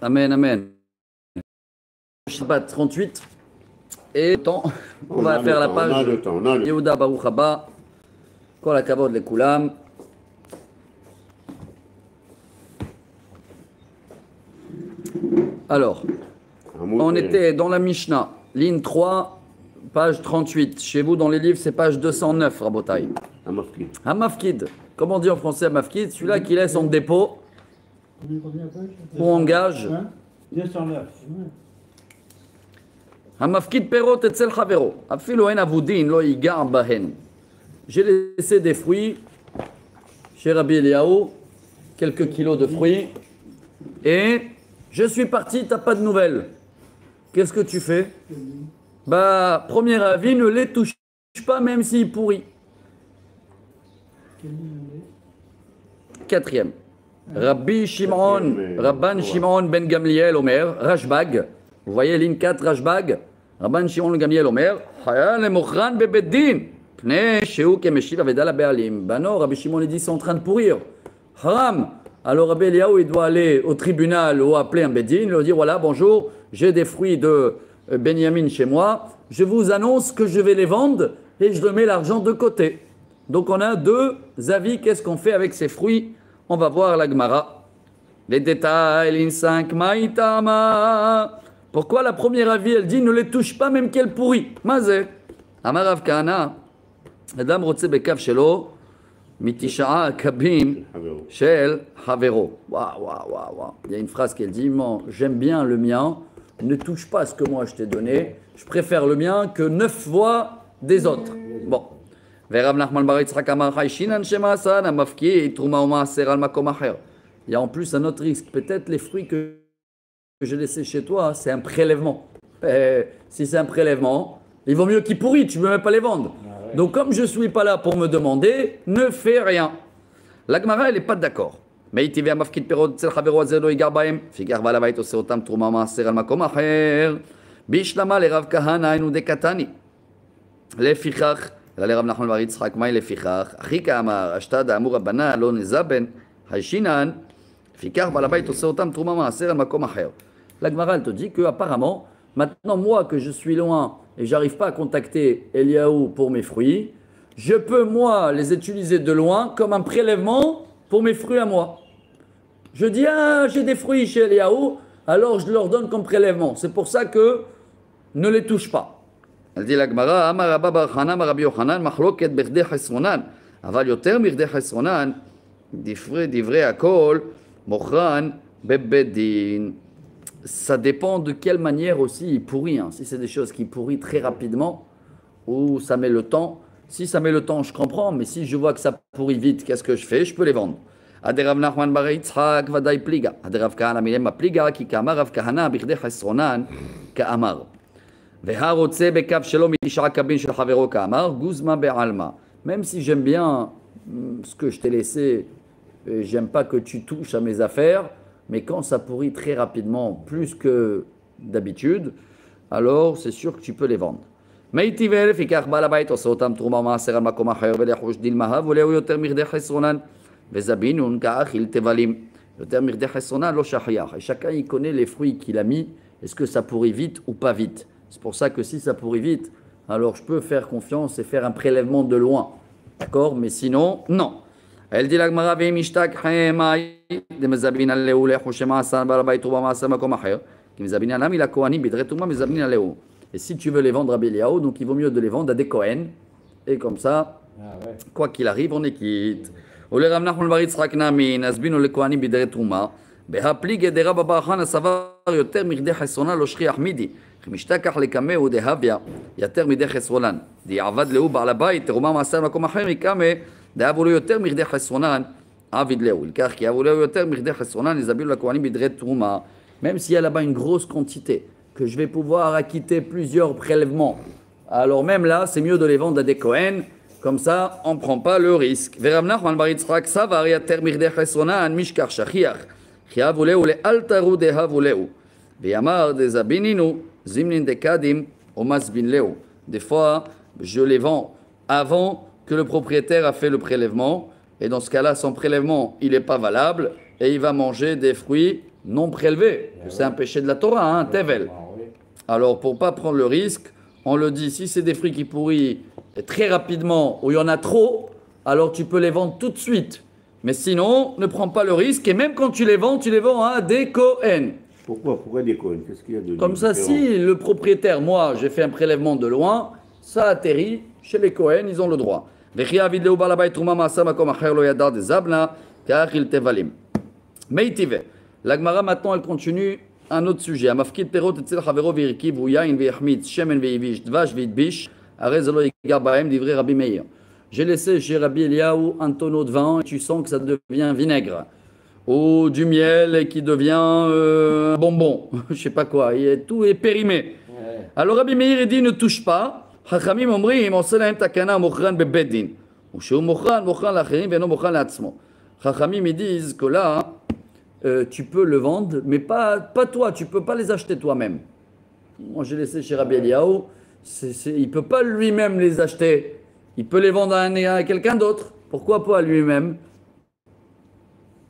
Amen, amen. Shabbat 38. Et on va faire la page. Yehuda Baruch Haba. Kol hakavod lekulam. Alors, on était dans la Mishnah, ligne 3, page 38. Chez vous, dans les livres, c'est page 209, Rabotai. Hamafkid. Comment on dit en français Hamafkid? Celui-là qui laisse en dépôt ou en gage. 209. Hamafkid perot etzel chavero. Afilo en avudin lo yigar bahen. J'ai laissé des fruits chez Rabbi Eliaou, quelques kilos de fruits, et je suis parti, t'as pas de nouvelles. Qu'est-ce que tu fais? Bah, premier avis, ne les touche pas même s'ils pourrit. Quatrième. Rabban Shimon ben Gamliel Omer, Rashbag. Vous voyez, ligne 4, Rashbag. Rabban Shimon ben Gamliel Omer, Hayal et Mochran bebeddin. Pnei Sheu Kemeshiv Avedala Be'alim. Ben non, Rabbi Shimon, il dit, c'est en train de pourrir. Haram. Alors Rabbi Eliaou, il doit aller au tribunal ou appeler un Beddin, lui dire, voilà, bonjour, j'ai des fruits de Benyamin chez moi, je vous annonce que je vais les vendre et je remets l'argent de côté. Donc on a deux avis, qu'est-ce qu'on fait avec ces fruits? On va voir la Gemara. Les détails, ligne 5, Maïtama. Pourquoi la première avis, elle dit, ne les touche pas même qu'elle pourrit? Mazé. Amar Rav Kahana, Adam Rotse Bekav Shelo, Mitisha'a Kabim Shel Havero. Waouh. Il y a une phrase qu'elle dit, j'aime bien le mien, ne touche pas ce que moi je t'ai donné, je préfère le mien que 9 fois des autres. Bon. Il y a en plus un autre risque. Peut-être les fruits que j'ai laissés chez toi, c'est un prélèvement. Si c'est un prélèvement, il vaut mieux qu'ils pourrissent, tu ne peux même pas les vendre. Donc comme je ne suis pas là pour me demander, ne fais rien. La Gemara, elle n'est pas d'accord. Mais il t'y a mafkid perod tsel chavero azelo igar baem. Figar va lavait ose otam trouma maaser al makom acher. Bishlama le Rav Kahana enu dekatani. Le fichach. Le Rav Nachman bar Yitzchak mai le fichach. Achi ka'amar ashtad amur rabana lo nezaben. Haishinan. Figar va lavait ose otam trouma maaser al makom acher. La Gemara, elle te dit que apparemment, maintenant moi que je suis loin et j'arrive pas à contacter Eliaou pour mes fruits, je peux moi les utiliser de loin comme un prélèvement pour mes fruits à moi. Je dis, j'ai des fruits chez Eliaou, alors je leur donne comme prélèvement. C'est pour ça que ne les touche pas. Elle dit la Gemara, Amar Rabba bar Hanan, Rabbi Yochanan, machloket berdei chesronan, aval yoter mirdei chesronan, divrei akol, mochran bebeddin. Ça dépend de quelle manière aussi il pourrit. Si c'est des choses qui pourrissent très rapidement ou ça met le temps. Si ça met le temps, je comprends, mais si je vois que ça pourrit vite, qu'est-ce que je fais? Je peux les vendre. Aderav Nachman bar Yitzchak vaday pliga. Aderav Kahana milem pliga ki kamar Rav Kahana bichdei chesronan ka'amar. Veharotze bekav shelo mitisha kabin shel chavero ka'amar guzma be'alma. Même si j'aime bien ce que je t'ai laissé, j'aime pas que tu touches à mes affaires, mais quand ça pourrit très rapidement, plus que d'habitude, alors c'est sûr que tu peux les vendre. Meitivel fikach balabait osotam truma maaser al makom acher velechush dilmaha voleu yoter mirdei chesronan vezabinun ka'achil tevalim yoter mirdei chesronan lo shachiyach. Et chacun il connaît les fruits qu'il a mis. Est-ce que ça pourrit vite ou pas vite? C'est pour ça que si ça pourrit vite, alors je peux faire confiance et faire un prélèvement de loin, d'accord? Mais sinon, non. Elle dit la Gemara ve'imishtak hemai de mezabin aleu lechushema asan balabait truma maaser makom acher ki mezabin alam ila kohanim bidrei truma mezabin aleu. Et si tu veux les vendre à Béliaou, donc il vaut mieux de les vendre à des Kohen. Et comme ça, quoi qu'il arrive, on est quitte. Ou les Rav Nachman bar Yitzchak namin, asbinu le Kohanim bidrei truma. Behaplig de Rabba bar Chana savar yoter mirdei chesronan lo shchiach midi. Chmishtakach lekameu de havia yoter mirdei chesronan. Di avad leu bar labait truma maaser makom acher mikame de avulu yoter mirdei chesronan avid leu. Ilkach ki avulu yoter mirdei chesronan izabinu le Kohanim bidrei truma. Même s'il y a là-bas une grosse quantité, que je vais pouvoir acquitter plusieurs prélèvements. Alors même là, c'est mieux de les vendre à des Kohen, comme ça, on ne prend pas le risque. Verav Nachman bar Yitzchak savar yater mirdei chesronan mishkar shachiach, chiav uleu le altaru dehav uleu, veyamar de zabininu zimnin de kadim omasbin leu. Des fois, je les vends avant que le propriétaire a fait le prélèvement, et dans ce cas-là, son prélèvement, il n'est pas valable, et il va manger des fruits non prélevés. C'est un péché de la Torah, hein, tevel. Alors, pour ne pas prendre le risque, on le dit, si c'est des fruits qui pourrissent très rapidement, ou il y en a trop, alors tu peux les vendre tout de suite. Mais sinon, ne prends pas le risque. Et même quand tu les vends à des Kohen. Pourquoi des Kohen? Qu'est-ce qu'il y a de Comme ça, si le propriétaire, moi, j'ai fait un prélèvement de loin, ça atterrit chez les Kohen, ils ont le droit. Meïtive. La Gemara maintenant elle continue un autre sujet. Amafkid perot etzel chavero v'irkiv yain v'yachmitz shemen v'yivish dvash v'yidbish arez lo yigar bahem divrei Rabbi Meir. J'ai laissé chez Rabbi Eliaou un tonneau de vin et tu sens que ça devient vinaigre. Ou du miel qui devient bonbon. Je sais pas quoi. Tout est périmé. Alors Rabbi Meir dit ne touche pas. Chachamim omrim on selahem takana mochran bebedin. Ou sheu mochran l'acherim ve'no mochran la'atzmo. Chachamim ils disent que là tu peux le vendre, mais pas toi, tu ne peux pas les acheter toi-même. Moi, j'ai laissé chez Rabbi Eliaou, il ne peut pas lui-même les acheter. Il peut les vendre à quelqu'un d'autre. Pourquoi pas à lui-même?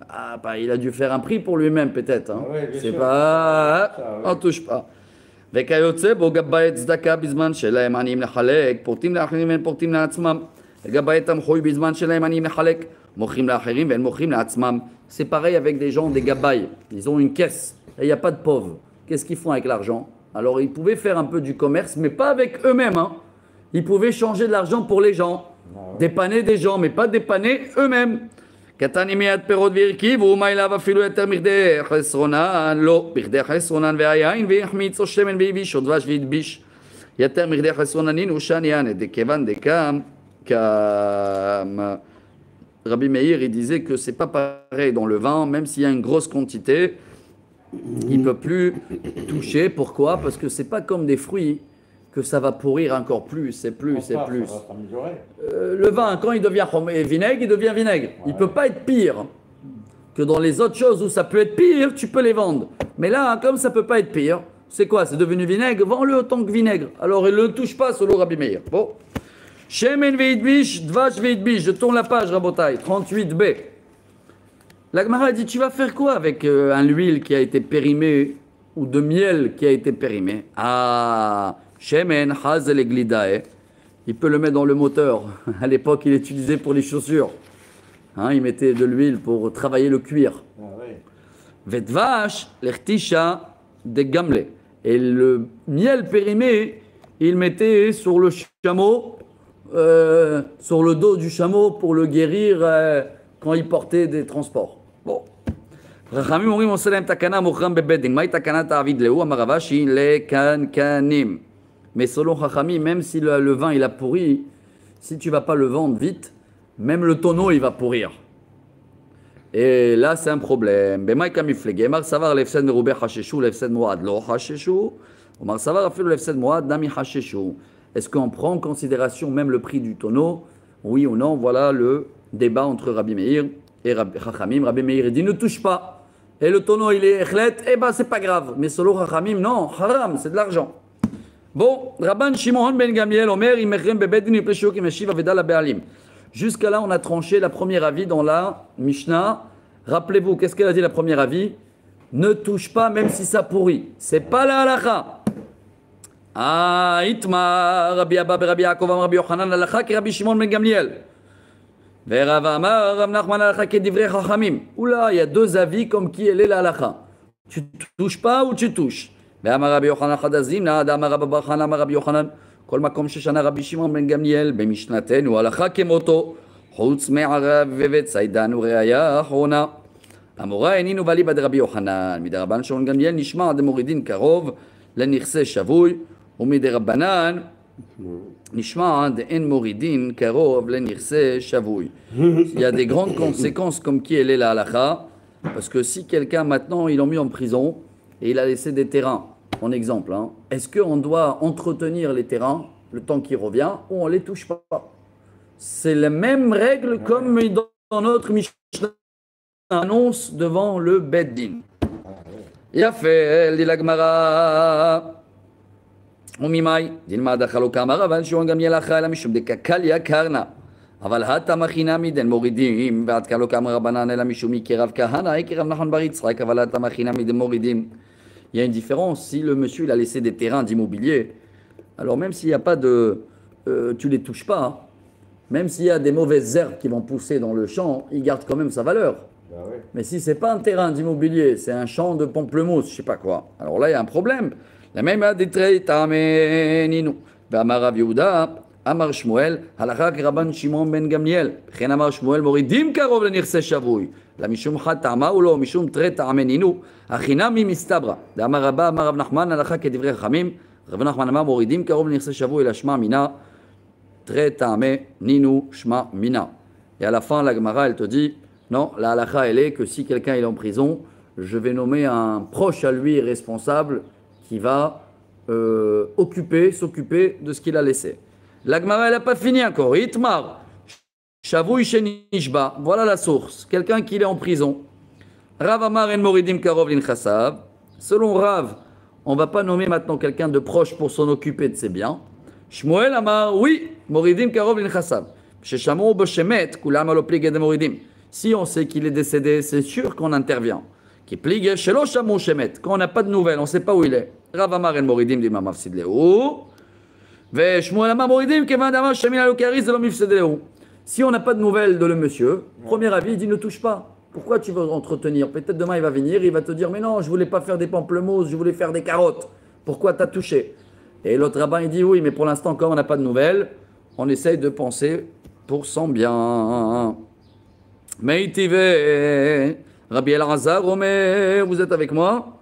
Ah, bah, il a dû faire un prix pour lui-même, peut-être. Hein. Ouais, c'est sûr. Pas... on ne touche pas. וכיוצא בו גבאי צדקה בזמן שלהם עניים לחלק, פורטים לאחרים ואין פורטים לעצמם. וגבאי תמחוי בזמן שלהם עניים לחלק, מוכרים לאחרים ואין מוכרים לעצמם. C'est pareil avec des gens, des gabaïs. Ils ont une caisse et il n'y a pas de pauvres. Qu'est-ce qu'ils font avec l'argent? Alors ils pouvaient faire un peu du commerce, mais pas avec eux-mêmes. Hein. Ils pouvaient changer de l'argent pour les gens, dépanner des gens, mais pas dépanner eux-mêmes. קטן עם יד פירות והרכיב, ומה אליו אפילו יותר מכדי חסרונן, לא, בכדי חסרונן והיין, והחמיץ או שמן והביש או דבש והדביש. יותר מכדי חסרוננין ושניין, דכיוון דקם, Rabbi Meir, il disait que c'est pas pareil dans le vin, même s'il y a une grosse quantité, il ne peut plus toucher. Pourquoi? Parce que c'est pas comme des fruits que ça va pourrir encore plus, c'est plus. Le vin, quand il devient vinaigre, il devient vinaigre. Ouais. Il ne peut pas être pire que dans les autres choses où ça peut être pire, tu peux les vendre. Mais là, comme ça ne peut pas être pire, c'est quoi? C'est devenu vinaigre, vends-le autant que vinaigre. Alors il ne le touche pas selon Rabbi Meir. Bon. Shemen veidbish, dvash veidbish. Je tourne la page, Rabotai, 38b. La Gemara dit, tu vas faire quoi avec un huile qui a été périmée ou de miel qui a été périmé? Ah, Shemen hazel glidae. Il peut le mettre dans le moteur. À l'époque, il utilisait pour les chaussures. Hein, il mettait de l'huile pour travailler le cuir. Vedvash, l'ertisha de gamle. Et le miel périmé, il mettait sur le chameau, sur le dos du chameau pour le guérir quand il portait des transports. Bon. Rachamim אומרים עושה להם תקנה מוכרם בבדין. מהי תקנת העביד להו? אמר רבא שהיא לקנקנים. Mais selon Chachamim, même si le vin il a pourri, si tu ne vas pas le vendre vite, même le tonneau il va pourrir. Et là c'est un problème. במאי כמפלגה? אמר סבר להפסד מרובה חששו, להפסד מועד לא חששו. אמר סבר אפילו להפסד מועד נמי חששו. Est-ce qu'on prend en considération même le prix du tonneau? Oui ou non? Voilà le débat entre Rabbi Meir et Chachamim. Rabbi Meir dit ne touche pas. Et le tonneau il est echlet, eh ben c'est pas grave. Mais selon Chachamim, non, haram, c'est de l'argent. Bon, Rabban Shimon ben Gamliel, Omer, Imechem bebedin yipeshu ki meshiv aveda la be'alim. Jusqu'à là, on a tranché la première avis dans la Mishnah. Rappelez-vous, qu'est-ce qu'elle a dit la première avis? Ne touche pas même si ça pourrit. C'est pas la halakha. Ah, Itma, Rabbi Abba, Rabbi Yaakov, Rabbi Yochanan, halakha ki Rabbi Shimon ben Gamliel. Verav Amar, Rav Nachman, halakha ki divrei chachamim. Oula, il y a deux avis comme qui elle est la halakha. Tu touches pas ou tu touches? ואמר רבי יוחנן חדזינה, דאמר רבא בר חנא, אמר רבי יוחנן, כל מקום ששנה רבי שמעון בן גמליאל במשנתנו הלכה כמותו, חוץ מערב וצידן וראיה אחרונה. המורה אינינו ואליבא דרבי יוחנן, מדרבן שמעון גמליאל נשמע דמורידין קרוב לנכסי שבוי, ומדרבנן נשמע דאין מורידין קרוב לנכסי שבוי. Il y a des grandes conséquences comme qui elle est la halakha, parce que si quelqu'un maintenant ils l'ont mis en prison, et il a laissé des terrains, en exemple. Hein. Est-ce qu'on doit entretenir les terrains le temps qu'il revient ou on ne les touche pas? C'est la même règle comme dans notre Mishnah annonce devant le Beddin. Il a fait, dit la Gemara, Umimai, Dilma Dachaloka Maravan, Shion Gamiel Achala, Mishum de Kakalia Karna. אבל התמה חינמי דן מורידים, ועד כאן לא כאמר רבנן אלא משומי כרב כהנא, כרב נחמן בר יצחק, אבל התמה חינמי דן מורידים. Il y a une différence, si le monsieur il a laissé des terrains d'immobilier, alors même s'il n'y a pas de... tu les touches pas, même s'il y a des mauvaises herbes qui vont pousser dans le champ, il garde quand même sa valeur. Ouais. Mais si c'est pas un terrain d'immobilier, c'est un champ de pamplemousse, je sais pas quoi, alors là il y a un problème. La même a des traits, t'ameninu. Amar Rav Yehuda, Amar Shmuel, halakha k'Rabban Shimon ben Gamliel. Chen Amar Shmuel, moridim karov lenirse shavui. La mishum chat ta'ama ou lo mishum tret ta'ameninu. Achinami mistabra. Amar Rabba, Amar Rav Nachman, halakha k'divrei Chachamim. Rav Nachman Amar moridim karov lenirse shavui la shma mina. Tret ta'ameninu shma mina. Et à la fin, la Gemara, elle te dit, non, la halakha, elle est que si quelqu'un est en prison, je vais nommer un proche à lui responsable qui va s'occuper de ce qu'il a laissé. La Gemara, elle n'a pas fini encore. Itmar, Shavui Shenishba, voilà la source. Quelqu'un qui est en prison. Rav Amar en Moridim Karov Lin Chassav. Selon Rav, on ne va pas nommer maintenant quelqu'un de proche pour s'en occuper de ses biens. Shmuel Amar, oui, Moridim Karov Lin Chassav. Sheshamou Boshemet, Kulam Aloplig de Moridim. Si on sait qu'il est décédé, c'est sûr qu'on intervient. Qui pligue Shelo Shamou Shemet. Quand on n'a pas de nouvelles, on ne sait pas où il est. Rav Amar en Moridim dit ma mafsid lehu. Ve Shmuel Amar Moridim kevan damar shemin alokariz de l'omifsid lehu. Si on n'a pas de nouvelles de le monsieur, premier avis, il dit ne touche pas. Pourquoi tu veux entretenir? Peut-être demain il va venir, il va te dire mais non, je voulais pas faire des pamplemousses, je voulais faire des carottes. Pourquoi t'as touché? Et l'autre rabbin il dit oui, mais pour l'instant comme on n'a pas de nouvelles, on essaye de penser pour son bien. Meïtive, Rabbi El-Azhar, Omer, vous êtes avec moi?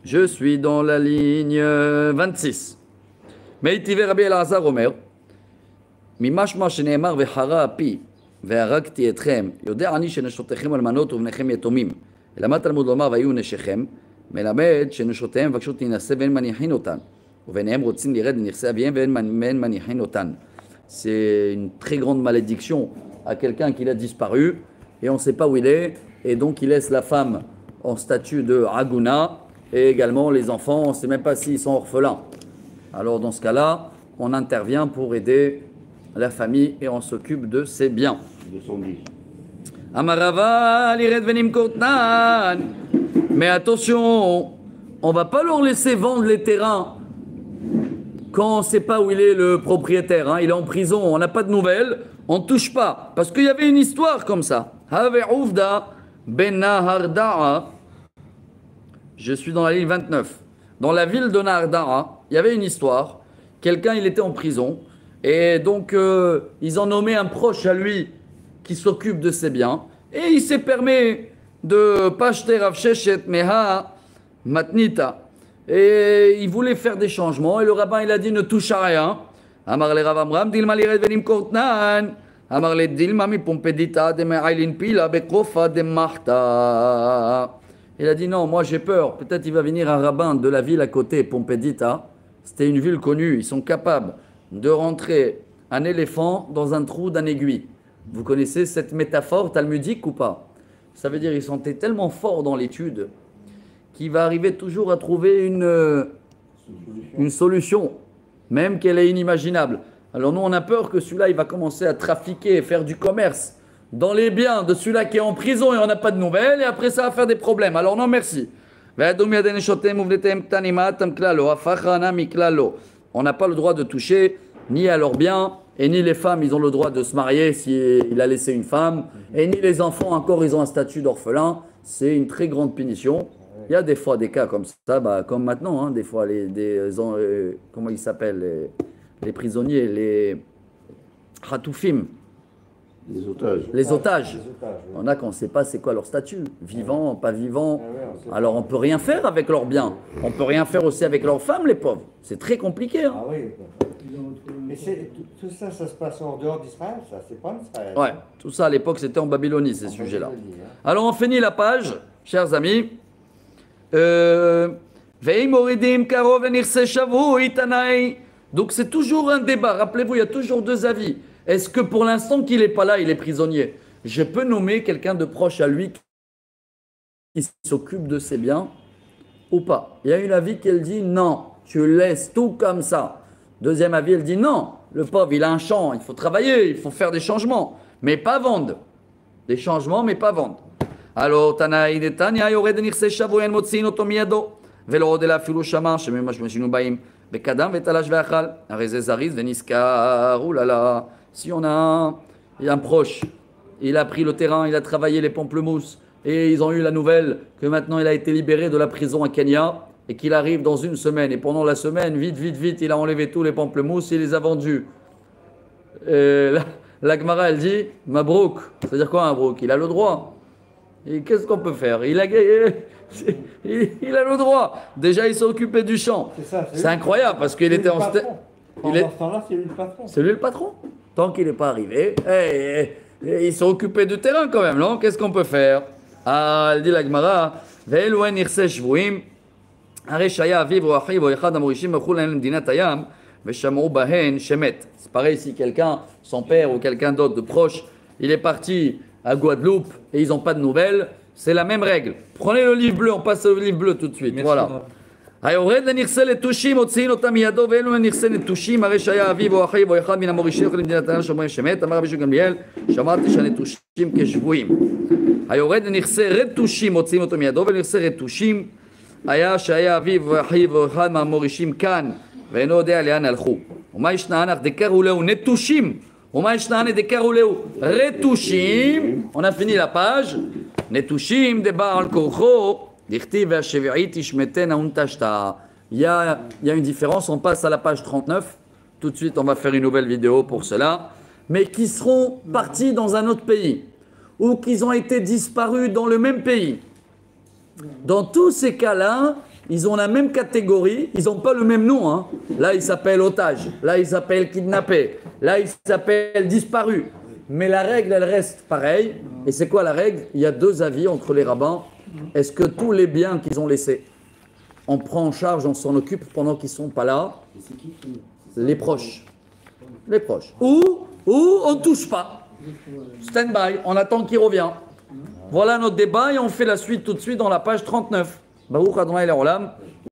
Je suis dans la ligne 26. Meïtive Rabbi El-Azhar Omer, Mimashma sheneemar vechara api, והרגתי אתכם, יודע אני שנשותיכם אלמנות ובניכם יתומים. למה תלמוד לומר והיו נשיכם? מלמד שנשותיהם מבקשות להינשא ואין מניחין אותן, וביניהם רוצים לרד לנכסי אביהם ואין מניחין אותן. C'est une très grande malédiction à quelqu'un qui a disparu et on ne sait pas où il est, et donc il laisse la femme en statut de Aguna. Et également les enfants, on ne sait même pas s'ils sont orphelins. Alors dans ce cas-là, on intervient pour aider la famille et on s'occupe de ses biens. 210. Amarava lired venim kotnan. Mais attention, on ne va pas leur laisser vendre les terrains quand on ne sait pas où il est le propriétaire. Hein. Il est en prison, on n'a pas de nouvelles, on ne touche pas. Parce qu'il y avait une histoire comme ça. Have Ouvda ben Naharda'a. Je suis dans la ligne 29. Dans la ville de Nahardara, il y avait une histoire. Quelqu'un, il était en prison. Et donc, ils ont nommé un proche à lui qui s'occupe de ses biens. Et il s'est permis de Pashter Rav Sheshet Meha Matnita. Et il voulait faire des changements. Et le rabbin, il a dit ne touche à rien. Amar le Rav Amram, Dilma lired venim kortnan. Amar le Dilma mi pompedita de me'ailin pila bekofa de mahta. Il a dit non, moi j'ai peur. Peut-être il va venir un rabbin de la ville à côté, Pompédita. C'était une ville connue. Ils sont capables de rentrer un éléphant dans un trou d'un aiguille. Vous connaissez cette métaphore talmudique ou pas? Ça veut dire qu'ils sont tellement forts dans l'étude qu'il va arriver toujours à trouver une solution, même qu'elle est inimaginable. Alors nous on a peur que celui-là il va commencer à trafiquer et faire du commerce dans les biens de celui-là qui est en prison et on n'a pas de nouvelles, et après ça va faire des problèmes. Alors non, merci. On n'a pas le droit de toucher ni à leurs biens, et ni les femmes, ils ont le droit de se marier s'il a laissé une femme, et ni les enfants, encore, ils ont un statut d'orphelin. C'est une très grande punition. Il y a des fois des cas comme ça, comme maintenant, hein, des fois, comment ils s'appellent, les prisonniers, les Khatoufim. Les otages. Les otages. Oui. On a qu'on ne sait pas c'est quoi leur statut, vivant, pas vivant. Alors on ne peut rien faire avec leurs biens. On ne peut rien faire aussi avec leurs femmes, les pauvres. C'est très compliqué. Hein. Ah oui. Mais tout ça, ça se passe en dehors d'Israël, ça, c'est pas en Israël. Ouais, tout ça à l'époque c'était en Babylonie, ces sujets-là. Babylonie, hein. Alors on finit la page, chers amis. Donc c'est toujours un débat. Rappelez-vous, il y a toujours deux avis. Est-ce que pour l'instant qu'il n'est pas là, il est prisonnier, je peux nommer quelqu'un de proche à lui qui s'occupe de ses biens ou pas? Il y a une avis qui elle dit non, tu laisses tout comme ça. Deuxième avis, elle dit non, Le pauvre, il a un champ, il faut travailler, il faut faire des changements, mais pas vendre. Des changements, mais pas vendre. Alors, Tanaï de Tania, Yored Nirse Shavuyen Motsin Otomiyado, Velo de la Filouchama, Shememashmashinu Baim, Bekadam Vetalash Veachal, Arezezariz Veniskar, oulala. Si on a un proche, il a pris le terrain, il a travaillé les pamplemousses, et ils ont eu la nouvelle que maintenant il a été libéré de la prison à Kenya, et qu'il arrive dans une semaine, et pendant la semaine, vite, il a enlevé tous les pamplemousses et il les a vendus. La Gemara, elle dit, Mabrouk, c'est-à-dire quoi Mabrouk? Il a le droit. Et qu'est-ce qu'on peut faire? Il a le droit. Déjà, il s'est occupé du champ. C'est incroyable parce qu'il était en... Pendant ce temps-là, c'est lui le patron. C'est lui le patron. Tant qu'il n'est pas arrivé, ils sont occupés du terrain quand même, non? Qu'est-ce qu'on peut faire? Ah, elle dit la Gemara, Ve'elouen irse shvuim, Areshaya aviv ou achiv ou echad amorishim mechul lehen medinat hayam, ve'shamou bahen shemet. C'est pareil si quelqu'un, son père ou quelqu'un d'autre de proche, il est parti à Guadeloupe et ils n'ont pas de nouvelles, c'est la même règle. Prenez le livre bleu, on passe au livre bleu tout de suite. Voilà. היורד לנכסה לתושים, מוציאים אותם מידו, ואלו לנכסה לתושים, הרי שהיה אביו או אחיו או אחד מן המורישים יכולים למדינת העם שאומרים שמת, אמר רבי יהושע גמליאל, שמרתי שהנטושים כשבויים. היורד לנכסה רטושים, מוציאים אותו מידו, ולנכסה רטושים, היה שהיה אביו או אחיו או אחד מהמורישים כאן, ואינו יודע לאן הלכו. ומה ישנענך דקרו להו נטושים, ומה ישנענך דקרו להו רטושים, on a fini la page, נטושים דבעל כורחו, il y a une différence, on passe à la page 39, tout de suite on va faire une nouvelle vidéo pour cela, mais qui seront partis dans un autre pays, ou qui ont été disparus dans le même pays. Dans tous ces cas-là, ils ont la même catégorie, ils n'ont pas le même nom. Hein. Là, ils s'appellent otage, là, ils s'appellent kidnappés, là, ils s'appellent disparus. Mais la règle, elle reste pareille. Et c'est quoi la règle? Il y a deux avis entre les rabbins. Est-ce que tous les biens qu'ils ont laissés, on prend en charge, on s'en occupe pendant qu'ils ne sont pas là? Les proches. Les proches. Ou on ne touche pas. Stand-by, on attend qu'il revient. Voilà notre débat et on fait la suite tout de suite dans la page 39. Baruch Adonai Le'olam.